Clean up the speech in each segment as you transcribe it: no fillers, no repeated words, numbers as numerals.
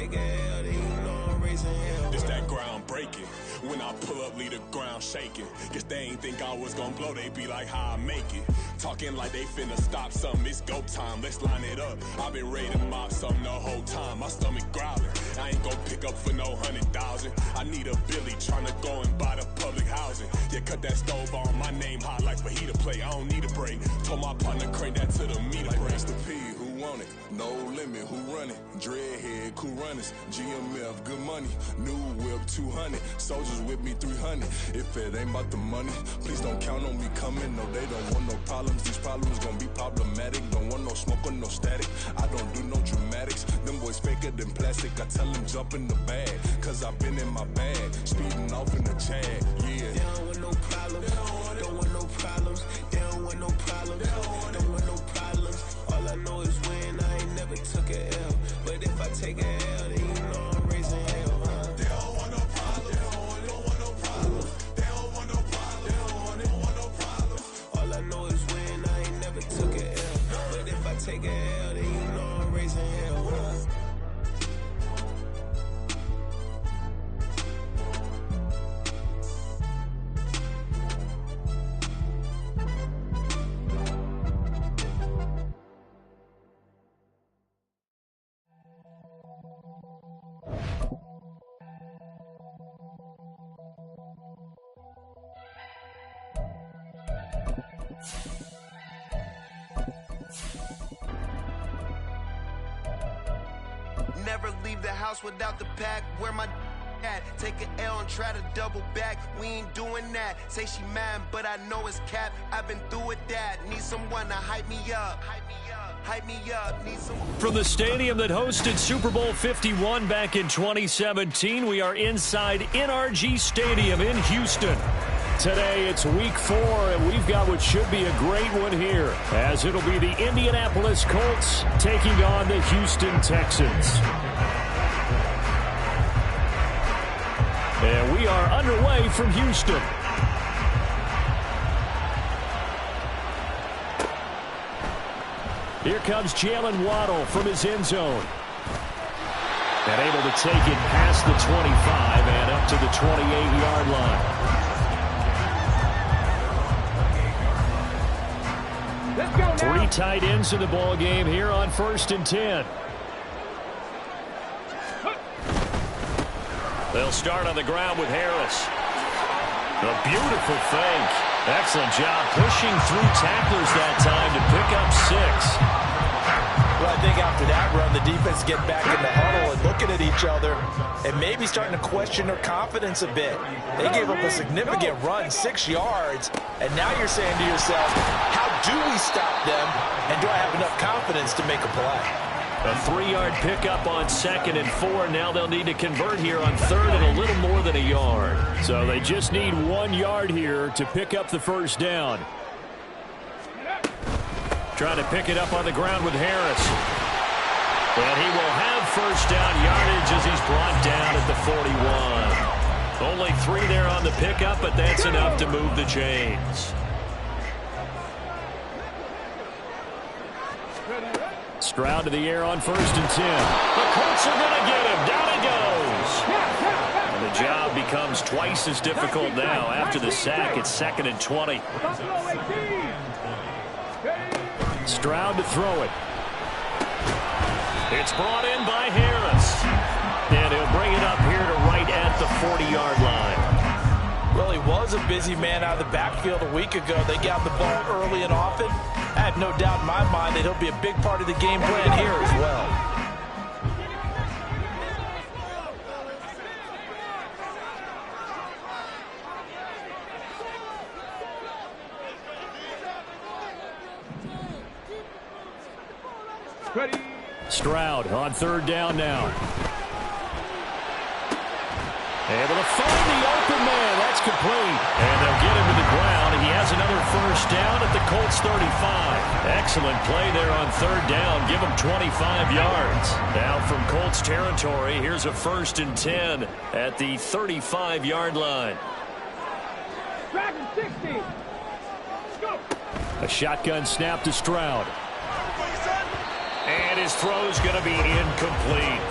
take a L, then you know I'm raising hell. It's that ground breaking. When I pull up, leave the ground shaking. Guess they ain't think I was gonna blow, they be like, how I make it. Talking like they finna stop something, it's go time, let's line it up. I've been ready to mop something the whole time, my stomach growling. I ain't gon' pick up for no 100,000. I need a Billy tryna go and buy the public housing. Yeah, cut that stove on, my name hot like fajita play. I don't need a break. Told my partner crank that to the meter like break. Mr. P, who want it? No limit, who run it? Dreadhead, cool runners. GMF, good money. New whip, 200. Soldiers with me, 300. If it ain't about the money, please don't count on me coming. No, they don't want no problems. These problems gon' be problematic. Don't want no smoke or no static. I don't do no dramatics. Them boys faker than plastic. I tell them jump in the bag, cause I've been in my bag. Speeding off in the Jag, yeah. They don't want no problems. Don't want no problems. They don't want no problems. Don't want no problems. All I know is win. I ain't never took a L. But if I take a L, then you know I'm raising hell, huh? They don't want no problems. They don't want no problems. They don't want no problems. They don't want no problems. All I know is win. I ain't never took a L. But if I take a L, then you know I'm raising hell, huh? Never leave the house without the pack. Where my at? Take an L and try to double back. We ain't doing that. Say she mad, but I know it's cap. I've been through with that. Need someone to hype me up. Hype me up. Need someone. From the stadium that hosted Super Bowl 51 back in 2017, we are inside NRG Stadium in Houston. Today, it's week 4, and we've got what should be a great one here, as it'll be the Indianapolis Colts taking on the Houston Texans. And we are underway from Houston. Here comes Jalen Waddle from his end zone. And able to take it past the 25 and up to the 28-yard line. Three tight ends in the ball game here on 1st and 10. They'll start on the ground with Harris. A beautiful fake. Excellent job pushing through tacklers that time to pick up 6. Well, I think after that run, the defense get back in the huddle and looking at each other and maybe starting to question their confidence a bit. They gave up a significant run, 6 yards, and now you're saying to yourself, how do we stop them, and do I have enough confidence to make a play? A 3-yard pickup on 2nd and 4. Now they'll need to convert here on 3rd and a little more than a yard. So they just need 1 yard here to pick up the first down. Trying to pick it up on the ground with Harris. And he will have first down yardage as he's brought down at the 41. Only 3 there on the pickup, but that's enough to move the chains. Stroud to the air on 1st and 10. The Colts are going to get him. Down he goes. And the job becomes twice as difficult now. After the sack, it's 2nd and 20. Stroud to throw it. It's brought in by Harris. And he'll bring it up here to right at the 40-yard line. Well, he was a busy man out of the backfield a week ago. They got the ball early and often. I have no doubt in my mind that he'll be a big part of the game plan here as well. Stroud on 3rd down now. Able to find the open man. That's complete. And they'll get him to the ground. He has another first down at the Colts 35. Excellent play there on 3rd down. Give him 25 yards. Now from Colts territory, here's a 1st and 10 at the 35-yard line. A shotgun snap to Stroud. And his throw's going to be incomplete.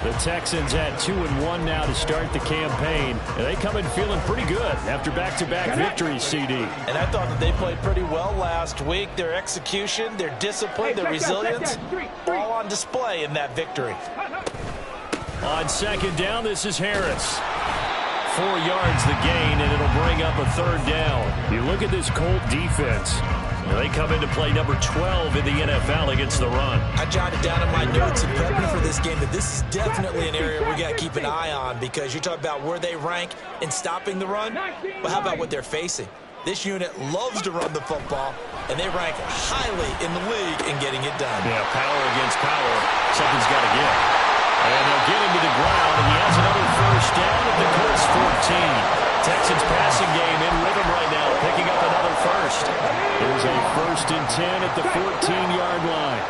The Texans at 2-1 now to start the campaign. And they come in feeling pretty good after back-to-back victories, CD. And I thought that they played pretty well last week. Their execution, their discipline, their resilience, all on display in that victory. On second down, this is Harris. 4 yards the gain, and it'll bring up a third down. You look at this Colt defense. They come into play number 12 in the NFL against the run. I jotted down in my notes and prepping for this game that this is definitely an area we got to keep an eye on, because you talk about where they rank in stopping the run. Well, how about what they're facing? This unit loves to run the football, and they rank highly in the league in getting it done. Yeah, power against power. Something's got to give. And they'll get him to the ground, and he has another first down at the Colts 14. Texans passing game in rhythm right now, picking up another first. There's a 1st and 10 at the 14-yard line.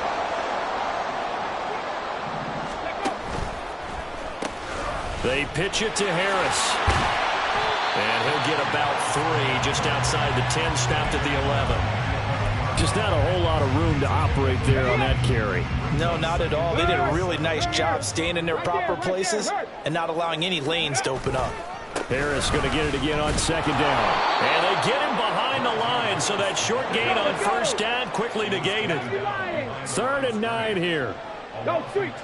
They pitch it to Harris. And he'll get about 3 just outside the 10, stopped at the 11. Just not a whole lot of room to operate there on that carry. No, not at all. They did a really nice job staying in their proper places and not allowing any lanes to open up. Harris going to get it again on second down. And they get him behind the line, so that short gain on first down quickly negated. 3rd and 9 here. Go, street.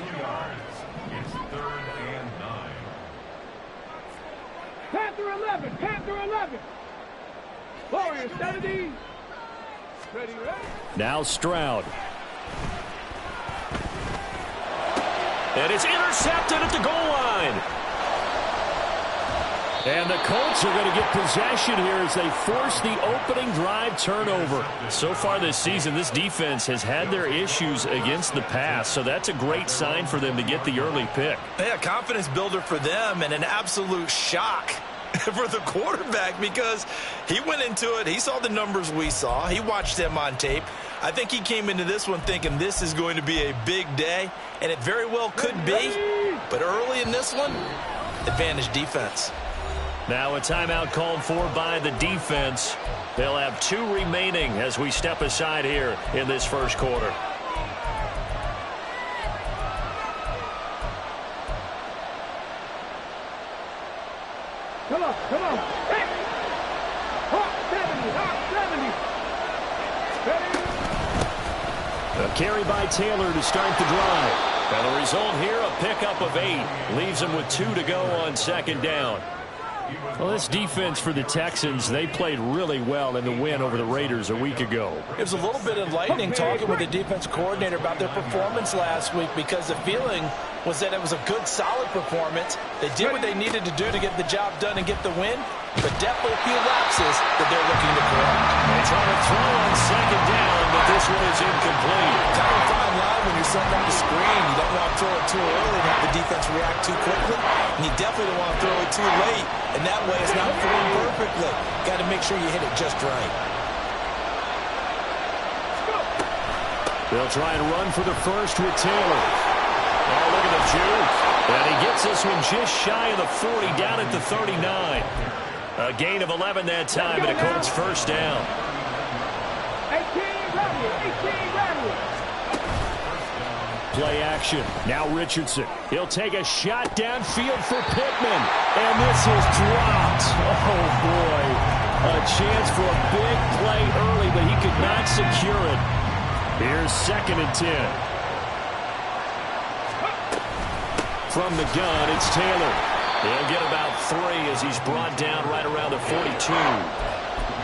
Panther 11, Panther 11. Warriors, steady. Ready, ready. Now Stroud. And it's intercepted at the goal line. And the Colts are going to get possession here as they force the opening drive turnover. So far this season, this defense has had their issues against the pass, so that's a great sign for them to get the early pick. Yeah, confidence builder for them, and an absolute shock for the quarterback, because he went into it, he saw the numbers we saw, he watched them on tape. I think he came into this one thinking this is going to be a big day, and it very well could be, but early in this one, advantage defense. Now a timeout called for by the defense. They'll have 2 remaining as we step aside here in this first quarter. Come on, come on. Hey. Hawk 70, Hawk 70. Ready? A carry by Taylor to start the drive. And the result here, a pickup of 8. Leaves them with 2 to go on second down. Well, this defense for the Texans, they played really well in the win over the Raiders a week ago. It was a little bit enlightening talking with the defense coordinator about their performance last week, because the feeling was that it was a good, solid performance. They did what they needed to do to get the job done and get the win, but definitely a few lapses that they're looking to correct. They try to throw on second down, but this one is incomplete. Kind of a fine line when you're setting up the screen. You don't want to throw it too early and have the defense react too quickly, and you definitely don't want to throw it too late, and that way it's not thrown perfectly. Got to make sure you hit it just right. They'll try and run for the first with Taylor. Oh, look at the juke. And he gets this one just shy of the 40, down at the 39. A gain of 11 that time, and a Colts first down. 18 ready. Play action. Now Richardson. He'll take a shot downfield for Pittman. And this is dropped. Oh, boy. A chance for a big play early, but he could not secure it. Here's 2nd and 10. From the gun, it's Taylor. He'll get about 3 as he's brought down right around the 42.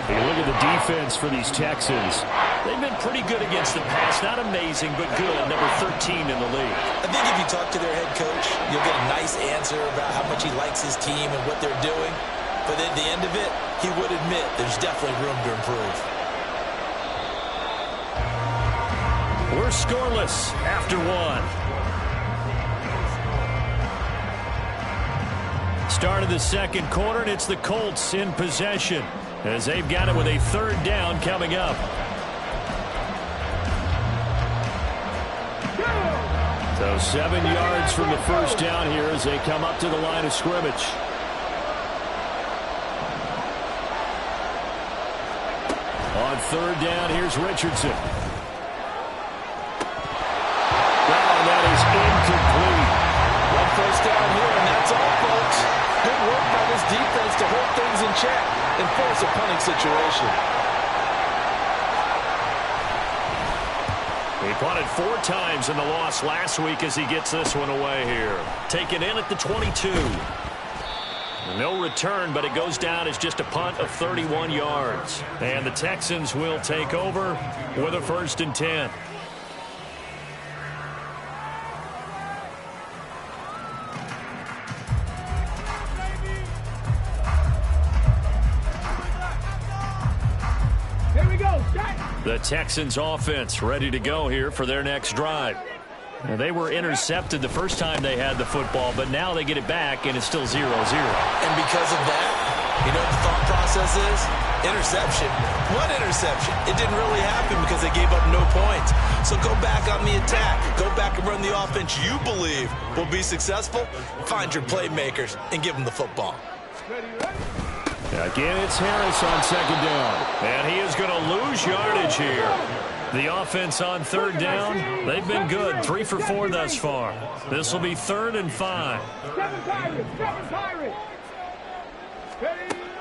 You look at the defense for these Texans. They've been pretty good against the pass. Not amazing, but good. Number 13 in the league. I think if you talk to their head coach, you'll get a nice answer about how much he likes his team and what they're doing. But at the end of it, he would admit there's definitely room to improve. We're scoreless after 1. Start of the second quarter, and it's the Colts in possession as they've got it with a 3rd down coming up. So 7 yards from the first down here as they come up to the line of scrimmage. On 3rd down, here's Richardson. Well, that is incomplete. Went for That's all, folks. Good work by this defense to hold things in check and force a punting situation. He punted 4 times in the loss last week as he gets this one away here. Taken in at the 22. No return, but it goes down as just a punt of 31 yards. And the Texans will take over with a 1st and 10. The Texans offense ready to go here for their next drive. Now, they were intercepted the first time they had the football, but now they get it back, and it's still 0-0. And because of that, you know what the thought process is? Interception. What interception? It didn't really happen because they gave up no points. So go back on the attack. Go back and run the offense you believe will be successful. Find your playmakers and give them the football. Again, it's Harris on 2nd down. And he is going to lose yardage here. The offense on 3rd down, they've been good. 3 for 4 thus far. This will be 3rd and 5.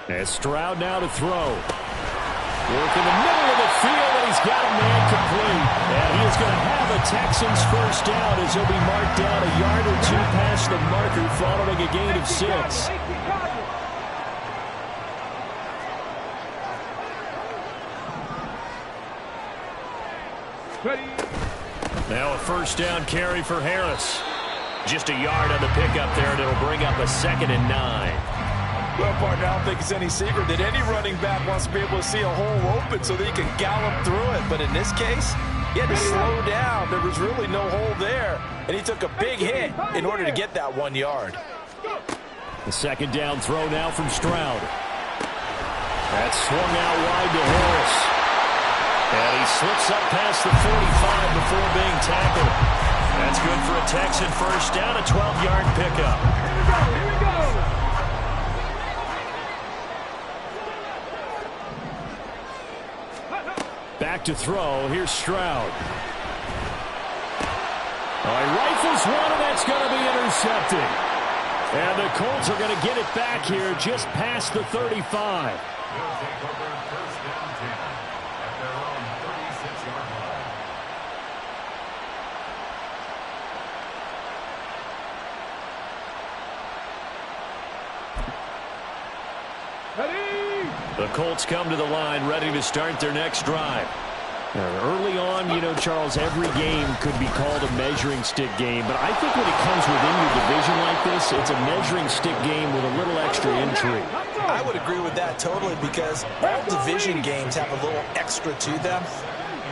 And Stroud now to throw. Work in the middle of the field, and he's got a man complete. And he is going to have a Texans 1st down as he'll be marked down a yard or 2 past the marker following a gain of 6. Now a 1st down carry for Harris. Just a yard on the pickup there, and it'll bring up a 2nd and 9. Well, partner, I don't think it's any secret that any running back wants to be able to see a hole open so that he can gallop through it. But in this case, he had to slow down. There was really no hole there, and he took a big hit in order to get that 1 yard. The 2nd down throw now from Stroud. That's swung out wide to Harris. And he slips up past the 45 before being tackled. That's good for a Texan 1st down, a 12-yard pickup. Here we go. Back to throw. Here's Stroud. Oh, he rifles one, and that's going to be intercepted. And the Colts are going to get it back here just past the 35. The Colts come to the line ready to start their next drive. Early on, you know, Charles, every game could be called a measuring stick game. But I think when it comes within your division like this, it's a measuring stick game with a little extra intrigue. I would agree with that totally because all division games have a little extra to them.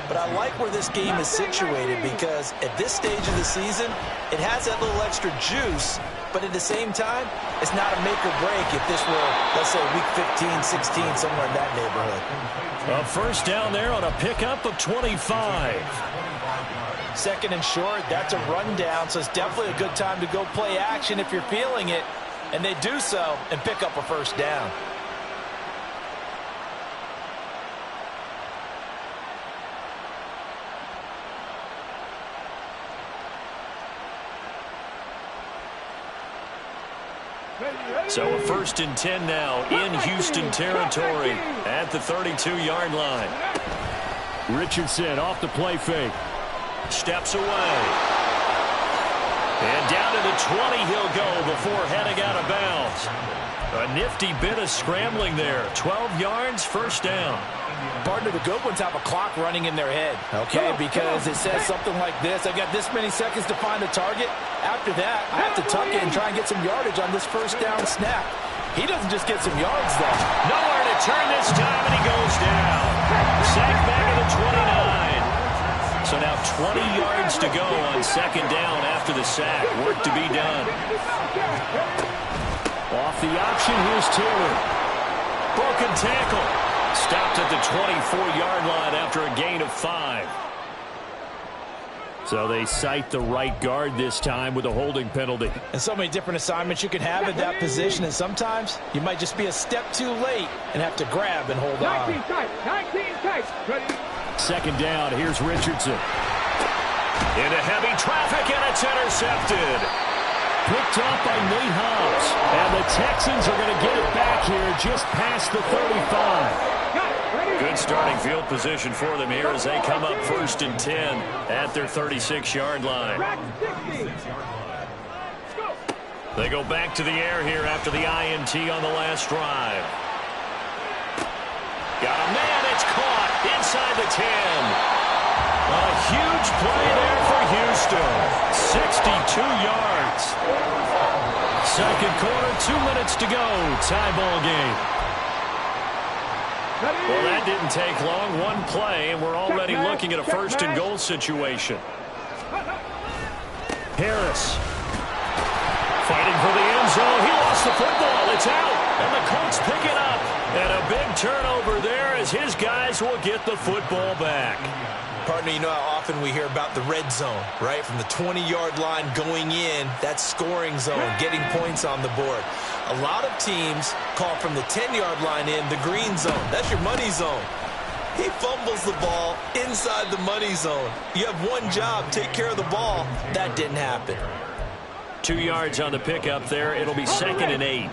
But I like where this game is situated because at this stage of the season, it has that little extra juice. But at the same time, it's not a make or break if this were, let's say, week 15, 16, somewhere in that neighborhood. A 1st down there on a pickup of 25. 2nd and short, that's a rundown, so it's definitely a good time to go play action if you're feeling it. And they do so and pick up a 1st down. So a 1st and 10 now in Houston territory at the 32-yard line. Richardson off the play fake. Steps away. And down to the 20 he'll go before heading out of bounds. A nifty bit of scrambling there. 12 yards, 1st down. Partner, the good ones have a clock running in their head, okay? Because it says something like this. I've got this many seconds to find the target. After that, I have to tuck it and try and get some yardage on this 1st down snap. He doesn't just get some yards, though. Nowhere to turn this time, and he goes down. Sacked back at the 29. So now 20 yards to go on 2nd down after the sack. Work to be done. Off the option, here's Taylor. Broken tackle. Stopped at the 24-yard line after a gain of 5. So they cite the right guard this time with a holding penalty. And so many different assignments you can have at that position, and sometimes you might just be a step too late and have to grab and hold on. 19 tight. Ready? 2nd down, here's Richardson. Into heavy traffic, and it's intercepted. Picked up by Nate Hobbs. And the Texans are going to get it back here just past the 35. Good starting field position for them here as they come up 1st and 10 at their 36-yard line. They go back to the air here after the INT on the last drive. Got a man, it's caught inside the 10. A huge play there for Houston. 62 yards. Second quarter, 2 minutes to go. Tie ball game. Well, that didn't take long. One play, and we're already looking at a 1st and goal situation. Harris. Fighting for the end zone. He lost the football. It's out. And the Colts pick it up. And a big turnover there as his guys will get the football back. Partner, you know how often we hear about the red zone, right? From the 20-yard line going in, that's scoring zone, getting points on the board. A lot of teams call from the 10-yard line in the green zone. That's your money zone. He fumbles the ball inside the money zone. You have one job, take care of the ball. That didn't happen. 2 yards on the pickup there. It'll be 2nd and 8.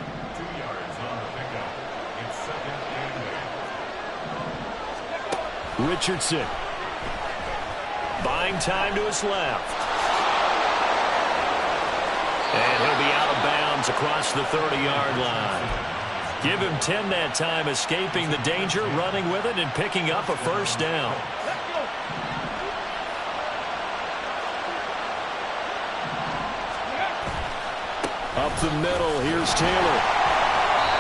Richardson. Buying time to his left. And he'll be out of bounds across the 30-yard line. Give him 10 that time, escaping the danger, running with it, and picking up a 1st down. Up the middle, here's Taylor.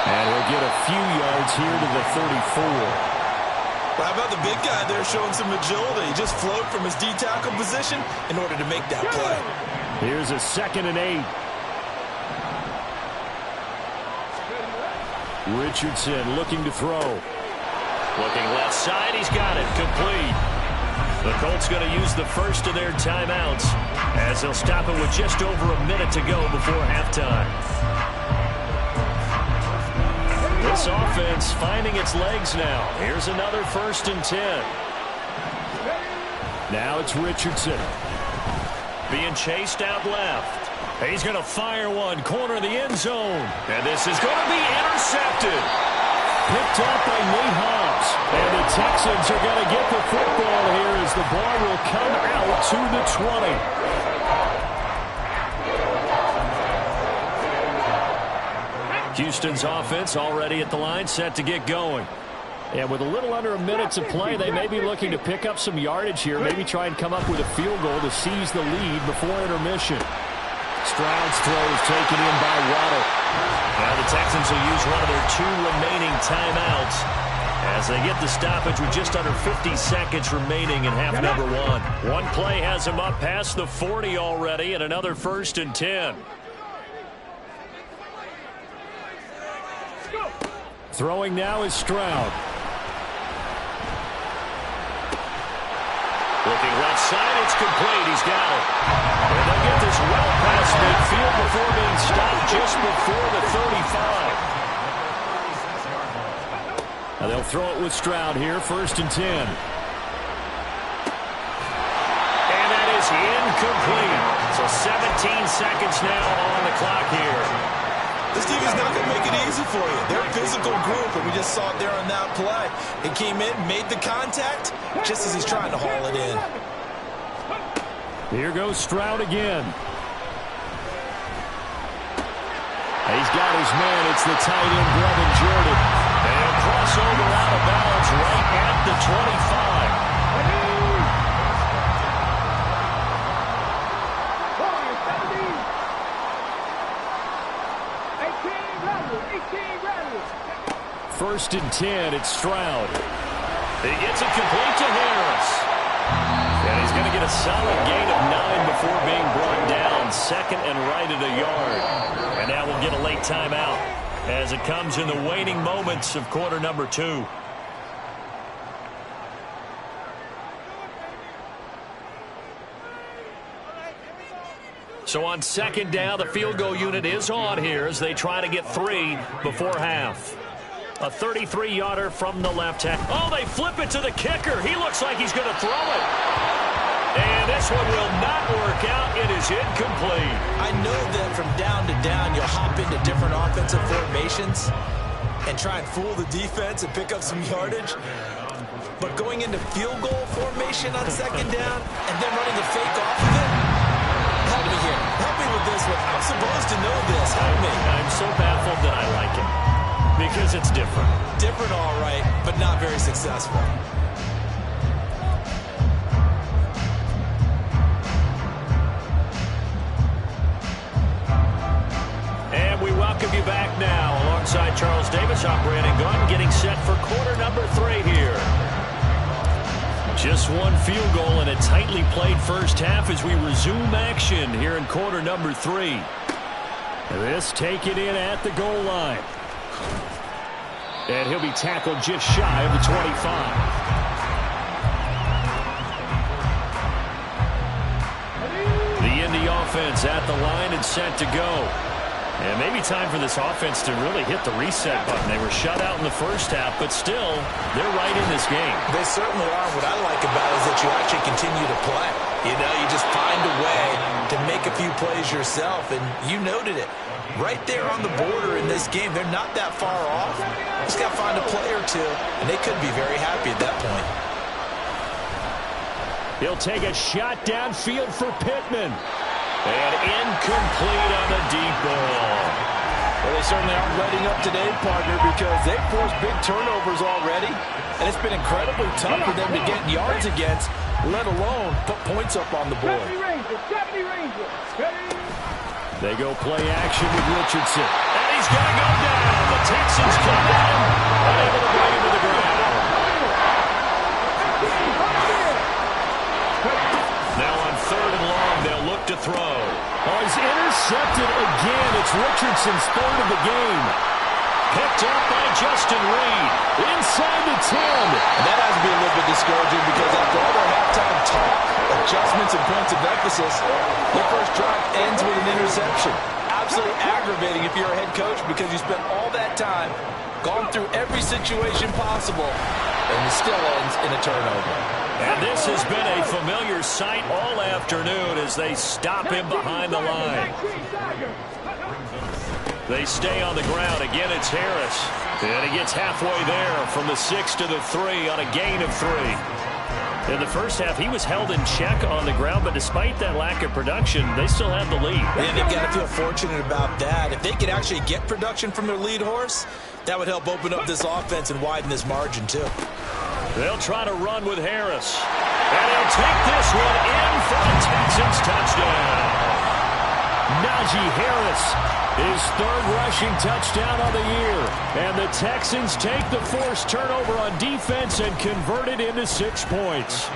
And he'll get a few yards here to the 34. Well, how about the big guy there showing some agility? He just flowed from his D-tackle position in order to make that play. Here's a 2nd and 8. Richardson looking to throw. Looking left side, he's got it, complete. The Colts going to use the first of their timeouts as they'll stop it with just over a minute to go before halftime. This offense finding its legs now. Here's another 1st and 10. Now it's Richardson. Being chased out left. He's going to fire one, corner of the end zone. And this is going to be intercepted. Picked up by Nate Hobbs. And the Texans are going to get the football here as the ball will come out to the 20. Houston's offense already at the line, set to get going. And with a little under a minute to play, they may be looking to pick up some yardage here, maybe try and come up with a field goal to seize the lead before intermission. Stroud's throw is taken in by Waddle. Now the Texans will use one of their 2 remaining timeouts as they get the stoppage with just under 50 seconds remaining in half number 1. One play has them up past the 40 already and another 1st and 10. Throwing now is Stroud. Looking left side, it's complete. He's got it. And they'll get this well past midfield before being stopped just before the 35. Now they'll throw it with Stroud here, 1st and 10. And that is incomplete. So 17 seconds now on the clock here. This team is not going to make it easy for you. They're a physical group, and we just saw it there on that play. He came in, made the contact, just as he's trying to haul it in. Here goes Stroud again. He's got his man. It's the tight end, Brevin Jordan. And he'll cross over out of bounds right at the 25. First and 10, it's Stroud. He gets it complete to Harris. And he's going to get a solid gain of 9 before being brought down. 2nd and right at a yard. And now we'll get a late timeout as it comes in the waning moments of quarter number 2. So on 2nd down, the field goal unit is on here as they try to get 3 before half. A 33-yarder from the left hand. Oh, they flip it to the kicker. He looks like he's going to throw it. And And this one will not work out. It is incomplete. I know that from down to down, you'll hop into different offensive formations and try and fool the defense and pick up some yardage. But going into field goal formation on second down and then running a fake off of it, help me here. Help me with this one. I'm supposed to know this. Help me. I'm so baffled that I like it because it's different. Different, all right, but not very successful. And we welcome you back now alongside Charles Davis. I'm Brandon Gunn getting set for quarter number 3 here. Just one field goal in a tightly played first half as we resume action here in quarter number 3. This taken in at the goal line. And he'll be tackled just shy of the 25. The Indy offense at the line and set to go. And maybe time for this offense to really hit the reset button. They were shut out in the first half, but still, they're right in this game. They certainly are. What I like about it is that you actually continue to play. You know, you just find a way to make a few plays yourself, and you noted it. Right there on the border in this game, they're not that far off. Just got to find a play or two, and they could be very happy at that point. He'll take a shot downfield for Pittman. And incomplete on the deep ball. Well, they certainly aren't letting up today, partner, because they've forced big turnovers already, and it's been incredibly tough for them to get yards against, let alone put points up on the board. 70 Rangers. They go play action with Richardson. And he's going to go down. The Texans come in, unable to bring him to the ground. Now on 3rd and long, they'll look to throw. Oh, he's intercepted again. It's Richardson's 3rd of the game. Picked up by Justin Reed. Inside the 10. And that has to be a little bit discouraging because after all their halftime talk, adjustments and points of emphasis, their first drive ends with an interception. Absolutely aggravating if you're a head coach because you spent all that time, gone through every situation possible, and it still ends in a turnover. And this has been a familiar sight all afternoon as they stop him behind the line. They stay on the ground. Again, it's Harris. And he gets halfway there from the 6 to the 3 on a gain of 3. In the first half, he was held in check on the ground, but despite that lack of production, they still have the lead. And they've got to feel fortunate about that. If they could actually get production from their lead horse, that would help open up this offense and widen this margin, too. They'll try to run with Harris. And he'll take this one in for the Texans touchdown. Najee Harris, his 3rd rushing touchdown of the year. And the Texans take the forced turnover on defense and convert it into 6 points.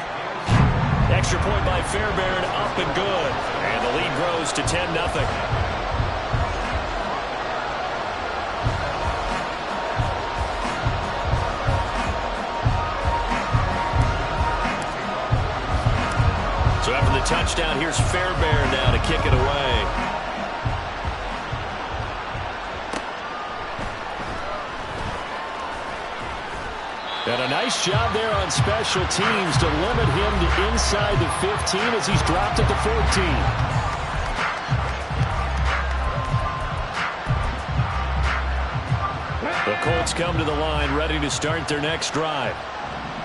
Extra point by Fairbairn, up and good. And the lead grows to 10-0. So after the touchdown, here's Fairbairn now to kick it away. And a nice job there on special teams to limit him to inside the 15 as he's dropped at the 14. The Colts come to the line ready to start their next drive.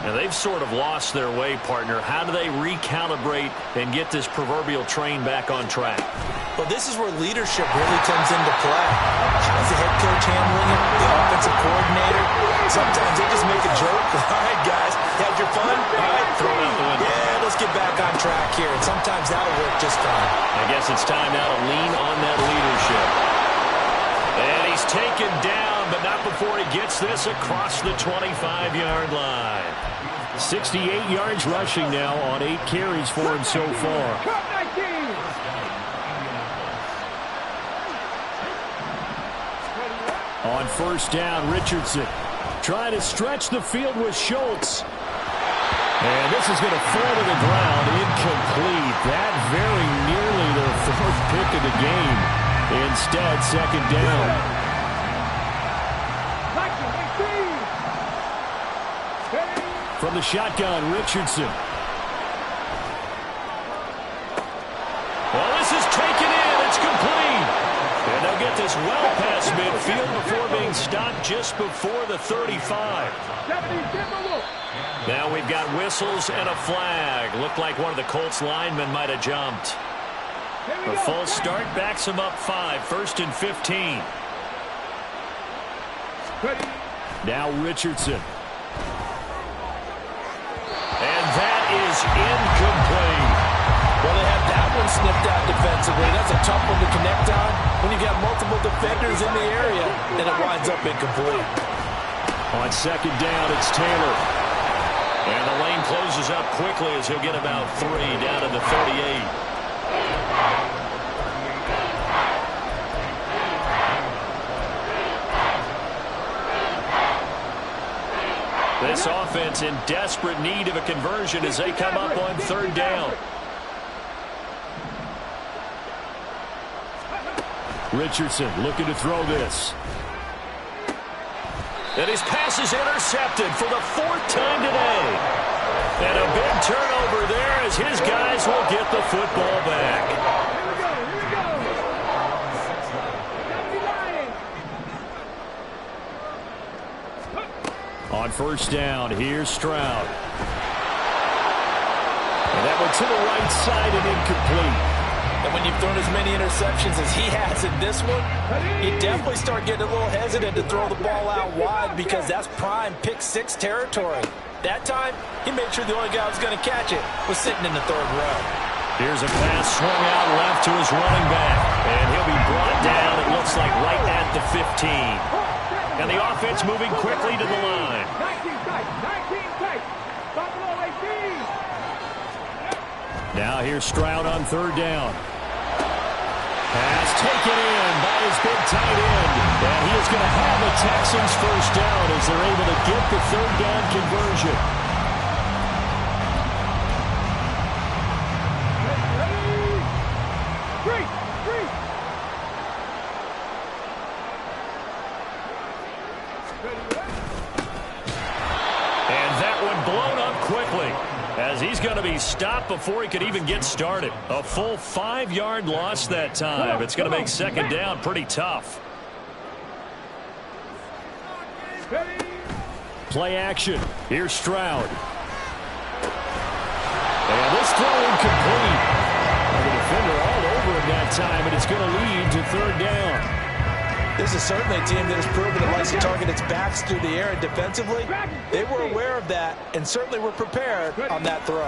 And they've sort of lost their way, partner. How do they recalibrate and get this proverbial train back on track? Well, this is where leadership really comes into play. How's the head coach handling it? The offensive coordinator? Sometimes they just make a joke. All right, guys, you had your fun? All right, throw it out the window. Yeah, let's get back on track here. And sometimes that'll work just fine. I guess it's time now to lean on that leadership. And he's taken down, but not before he gets this across the 25-yard line. 68 yards rushing now on 8 carries for him so far. On 1st down, Richardson trying to stretch the field with Schultz. And this is going to fall to the ground, incomplete. That very nearly their 4th pick of the game. Instead, 2nd down. From the shotgun, Richardson. well past midfield before being stopped just before the 35. Now we've got whistles and a flag. Looked like one of the Colts linemen might have jumped. A false start backs him up 5, 1st and 15. Now Richardson. And that is incomplete. Well, they have that one sniffed out defensively. That's a tough one to connect on when you got multiple defenders in the area, and it winds up incomplete. On 2nd down, it's Taylor. And the lane closes up quickly as he'll get about 3 down to the 38. This offense in desperate need of a conversion as they come up on 3rd down. Richardson looking to throw this. And his pass is intercepted for the 4th time today. And a big turnover there as his guys will get the football back. On 1st down, here's Stroud. And that one to the right side and incomplete. And when you've thrown as many interceptions as he has in this one, you definitely start getting a little hesitant to throw the ball out wide because that's prime pick 6 territory. That time, he made sure the only guy who was going to catch it was sitting in the 3rd row. Here's a pass swung out left to his running back. And he'll be brought down, it looks like, right at the 15. And the offense moving quickly to the line. 19 tight. Buffalo 18. Now here's Stroud on 3rd down. Pass taken in by his big tight end. And he is going to have the Texans 1st down as they're able to get the 3rd down conversion. And that one blown up quickly as he's going to be stopped before he could even get started. A full 5-yard loss that time. It's going to make 2nd down pretty tough. Play action. Here's Stroud. And this throw incomplete. The defender all over him that time, and it's going to lead to 3rd down. This is certainly a team that has proven it likes to target its backs through the air, and defensively, they were aware of that and certainly were prepared on that throw.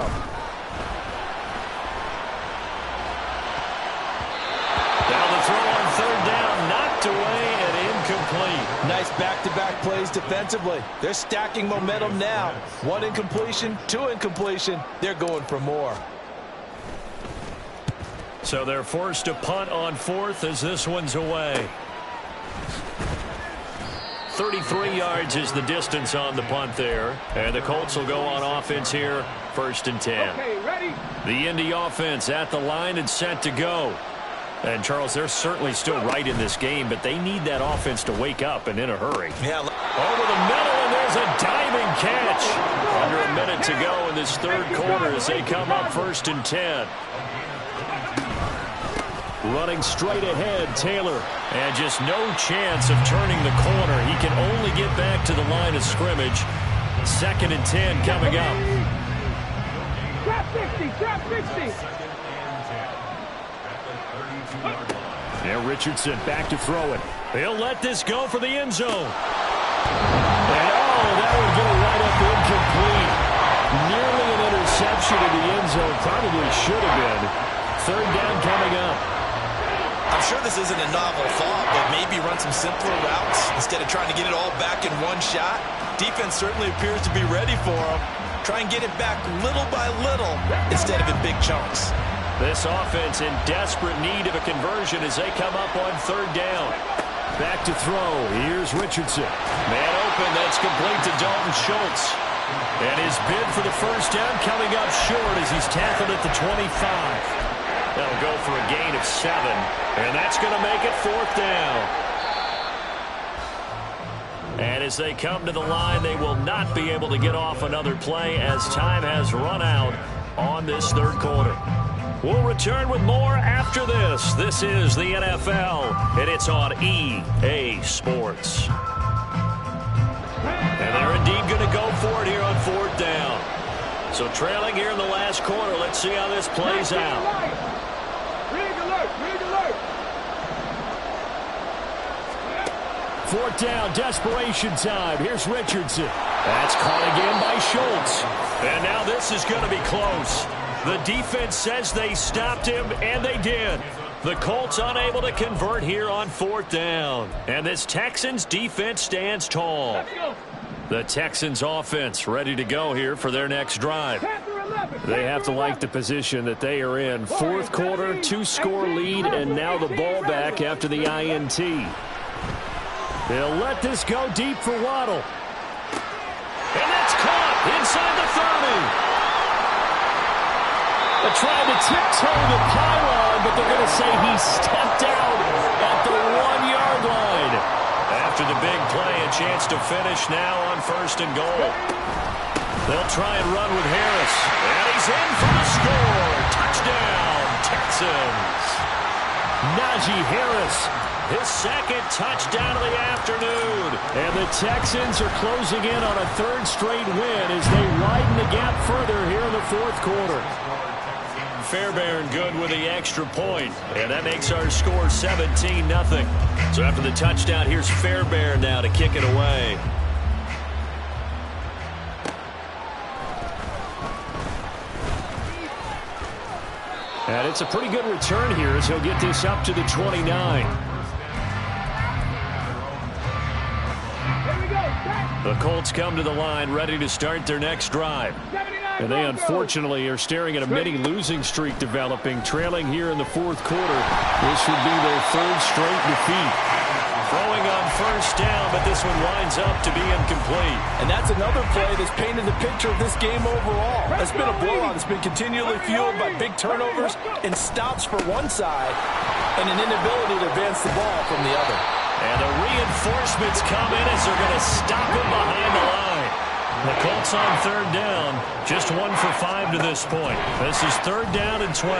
Now the throw on 3rd down, knocked away and incomplete. Nice back-to-back plays defensively. They're stacking momentum now. 1 incompletion, 2 incompletion. They're going for more. So they're forced to punt on 4th as this one's away. 33 yards is the distance on the punt there. And the Colts will go on offense here, 1st and 10. Okay, ready? The Indy offense at the line and set to go. And, Charles, they're certainly still right in this game, but they need that offense to wake up and in a hurry. Yeah. Over the middle, and there's a diving catch. Under a minute to go in this 3rd quarter as they come up 1st and 10. Running straight ahead, Taylor. And just no chance of turning the corner. He can only get back to the line of scrimmage. 2nd and 10 coming up. Trap 60. Now Richardson back to throw it. He'll let this go for the end zone. And that would go right up incomplete. Nearly an interception in the end zone. Probably should have been. 3rd down coming up. I'm sure this isn't a novel thought, but maybe run some simpler routes instead of trying to get it all back in one shot. Defense certainly appears to be ready for him. Try and get it back little by little instead of in big chunks. This offense in desperate need of a conversion as they come up on 3rd down. Back to throw. Here's Richardson. Man open. That's complete to Dalton Schultz. And his bid for the 1st down coming up short as he's tackled at the 25. That'll go for a gain of 7. And that's going to make it 4th down. And as they come to the line, they will not be able to get off another play as time has run out on this 3rd quarter. We'll return with more after this. This is the NFL, and it's on EA Sports. And they're indeed going to go for it here on 4th down. So trailing here in the last quarter. Let's see how this plays out. Rig alert, rig alert. 4th down, desperation time. Here's Richardson. That's caught again by Schultz. And now this is going to be close. The defense says they stopped him, and they did. The Colts unable to convert here on 4th down. And this Texans defense stands tall. The Texans offense ready to go here for their next drive. They have to like the position that they are in. 4th quarter, 2-score lead, and now the ball back after the INT. They'll let this go deep for Waddle. And that's caught inside the 30. They're trying to tiptoe the pylon, but they're going to say he stepped out at the 1-yard line. After the big play, a chance to finish now on 1st and goal. They'll try and run with Harris. And he's in for the score. Touchdown, Texans. Najee Harris, his 2nd touchdown of the afternoon. And the Texans are closing in on a 3rd straight win as they widen the gap further here in the 4th quarter. Fairbairn good with the extra point, and that makes our score 17-0. So after the touchdown, here's Fairbairn now to kick it away. And it's a pretty good return here as he'll get this up to the 29. The Colts come to the line ready to start their next drive. And they unfortunately are staring at a mini-losing streak developing, trailing here in the 4th quarter. This would be their 3rd straight defeat. Throwing on 1st down, but this one winds up to be incomplete. And that's another play that's painted the picture of this game overall. It's been a blowout. It's been continually fueled by big turnovers and stops for one side and an inability to advance the ball from the other. And the reinforcements come in as they're going to stop him behind the line. The Colts on 3rd down, just 1 for 5 to this point. This is 3rd down and 12.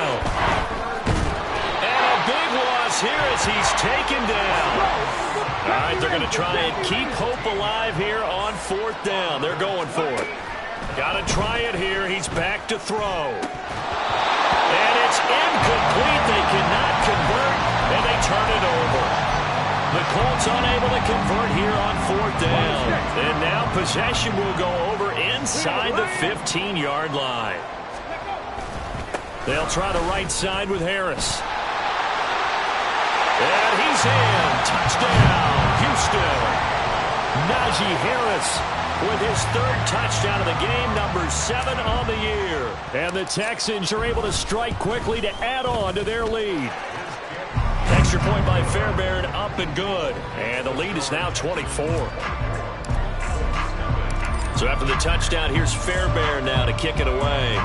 And a big loss here as he's taken down. All right, they're going to try and keep hope alive here on 4th down. They're going for it. Got to try it here. He's back to throw. And it's incomplete. They cannot convert, and they turn it over. The Colts unable to convert here on 4th down. And now possession will go over inside the 15-yard line. They'll try the right side with Harris. And he's in. Touchdown, Houston. Najee Harris with his 3rd touchdown of the game, number 7 on the year. And the Texans are able to strike quickly to add on to their lead. Extra point by Fairbairn, up and good. And the lead is now 24. So after the touchdown, here's Fairbairn now to kick it away.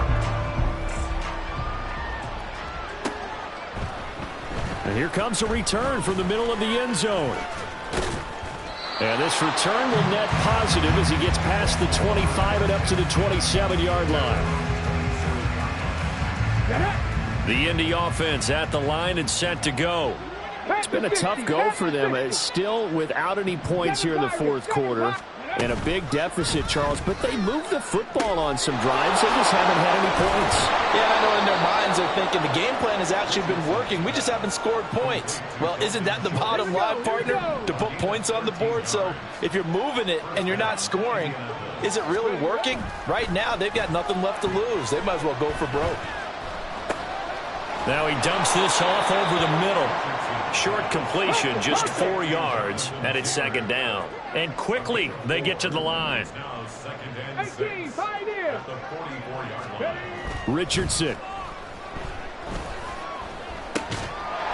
And here comes a return from the middle of the end zone. And this return will net positive as he gets past the 25 and up to the 27-yard line. The Indy offense at the line and set to go. It's been a tough go for them. It's still without any points here in the 4th quarter. And a big deficit, Charles. But they moved the football on some drives. They just haven't had any points. Yeah, I know in their minds they're thinking the game plan has actually been working. We just haven't scored points. Well, isn't that the bottom line, partner? To put points on the board? So if you're moving it and you're not scoring, is it really working? Right now, they've got nothing left to lose. They might as well go for broke. Now he dumps this off over the middle. Short completion, just 4 yards, and it's 2nd down. And quickly, they get to the line. 18, pioneer. Richardson.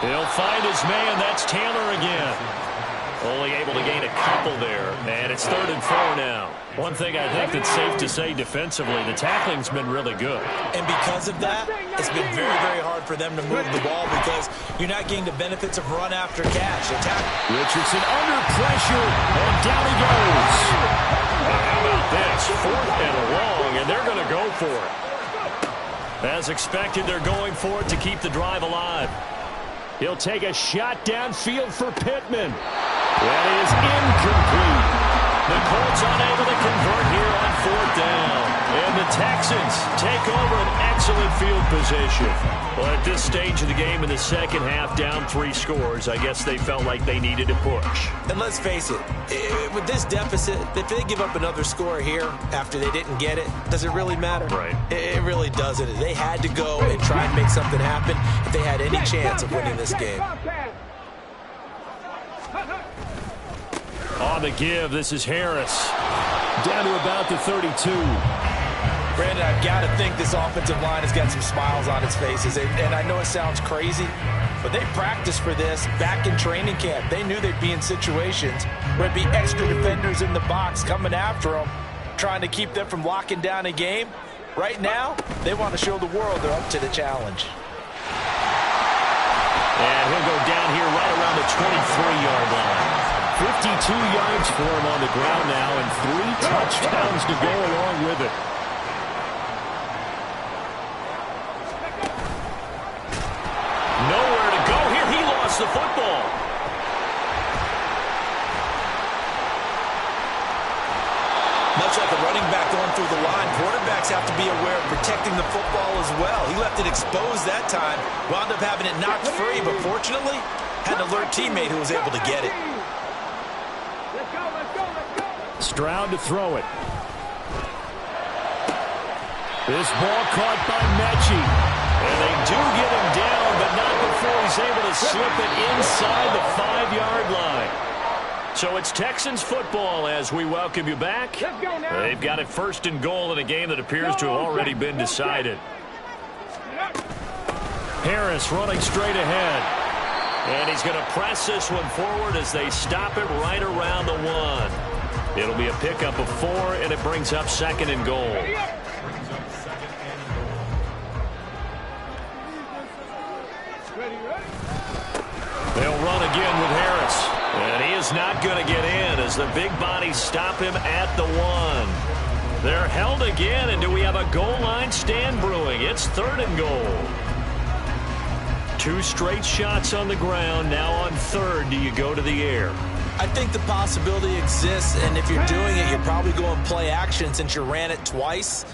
He'll find his man. That's Taylor again. Only able to gain a couple there. And it's 3rd and 4 now. One thing I think that's safe to say defensively, the tackling's been really good. And because of that, it's been very, very hard for them to move the ball because you're not getting the benefits of run after catch. Richardson under pressure, and down he goes. And how about this? 4th and long, and they're going to go for it. As expected, they're going for it to keep the drive alive. He'll take a shot downfield for Pittman. That is incomplete. The Colts unable to convert here on 4th down. And the Texans take over an excellent field position. Well, at this stage of the game in the second half, down 3 scores, I guess they felt like they needed to push. And let's face it, with this deficit, if they give up another score here after they didn't get it, does it really matter? Right. It really doesn't. They had to go and try and make something happen if they had any chance of winning this game. On the give, this is Harris. Down to about the 32. Brandon, I've got to think this offensive line has got some smiles on its faces. And I know it sounds crazy, but they practiced for this back in training camp. They knew they'd be in situations where it'd be extra defenders in the box coming after them, trying to keep them from locking down a game. Right now, they want to show the world they're up to the challenge. And he'll go down here right around the 23-yard line. 52 yards for him on the ground now, and 3 touchdowns to go along with it. Nowhere to go here. He lost the football. Much like a running back going through the line, quarterbacks have to be aware of protecting the football as well. He left it exposed that time, wound up having it knocked free, but fortunately, had an alert teammate who was able to get it. Stroud to throw it. This ball caught by Mechie. And they do get him down, but not before he's able to slip it inside the 5-yard line. So it's Texans football as we welcome you back. They've got it 1st and goal in a game that appears to have already been decided. Harris running straight ahead. And he's going to press this one forward as they stop it right around the 1. It'll be a pickup of 4, and it brings up 2nd and goal. They'll run again with Harris. And he is not going to get in as the big bodies stop him at the 1. They're held again, and do we have a goal line stand brewing? It's 3rd and goal. 2 straight shots on the ground. Now on 3rd, do you go to the air? I think the possibility exists, and if you're doing it, you're probably going play action since you ran it twice.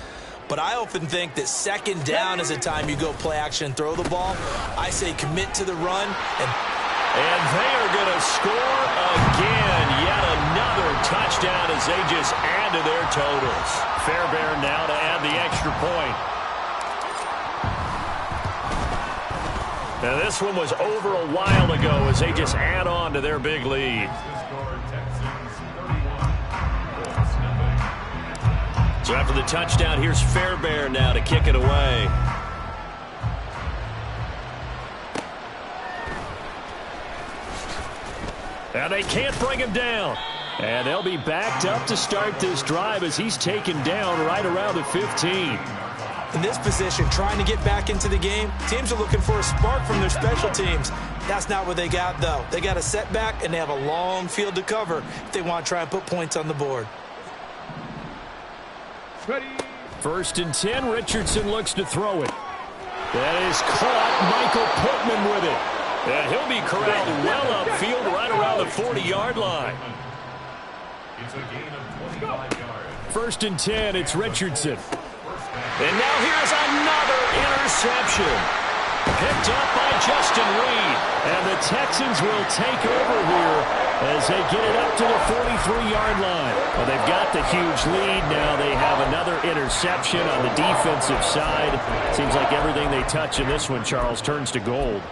But I often think that 2nd down is the time you go play action and throw the ball. I say commit to the run. And they are going to score again. Yet another touchdown as they just add to their totals. Fairbairn now to add the extra point. Now this one was over a while ago as they just add on to their big lead. So after the touchdown, here's Fairbairn now to kick it away. And they can't bring him down. And they'll be backed up to start this drive as he's taken down right around the 15. In this position, trying to get back into the game, teams are looking for a spark from their special teams. That's not what they got, though. They got a setback, and they have a long field to cover if they want to try and put points on the board. 1st and 10, Richardson looks to throw it. That is caught. Michael Pittman with it. And he'll be corralled well upfield right around the 40-yard line. It's a gain of 25 yards. 1st and 10, it's Richardson. And now here's another interception. Picked up by Justin Reed. And the Texans will take over here as they get it up to the 43-yard line. Well, they've got the huge lead. Now they have another interception on the defensive side. Seems like everything they touch in this one, Charles, turns to gold.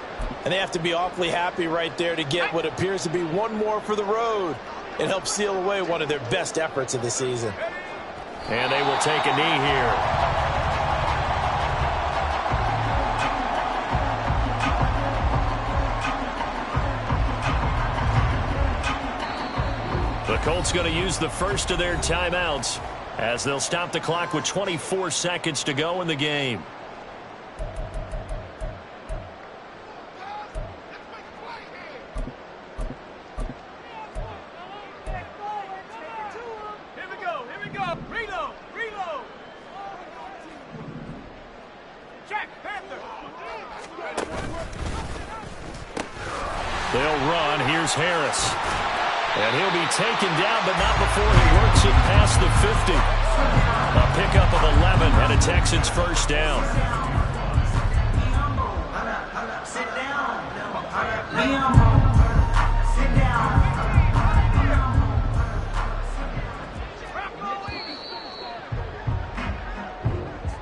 And they have to be awfully happy right there to get what appears to be one more for the road. It helps seal away one of their best efforts of the season. And they will take a knee here. The Colts going to use the first of their timeouts as they'll stop the clock with 24 seconds to go in the game. They'll run. Here's Harris. And he'll be taken down, but not before he works it past the 50. A pickup of 11 and a Texans first down. Sit down. Sit down.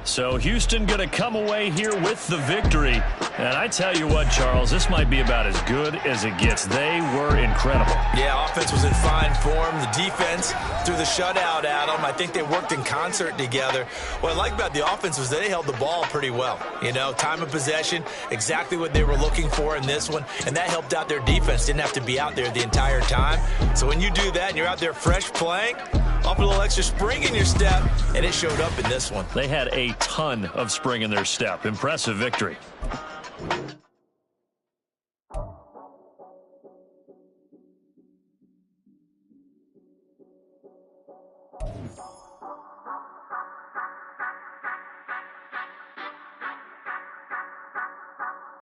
So Houston going to come away here with the victory. And I tell you what, Charles, this might be about as good as it gets. They were incredible. Yeah, offense was in fine form. The defense threw the shutout at them. I think they worked in concert together. What I like about the offense was they held the ball pretty well. You know, time of possession, exactly what they were looking for in this one. And that helped out their defense. Didn't have to be out there the entire time. So when you do that and you're out there fresh playing, off a little extra spring in your step, and it showed up in this one. They had a ton of spring in their step. Impressive victory.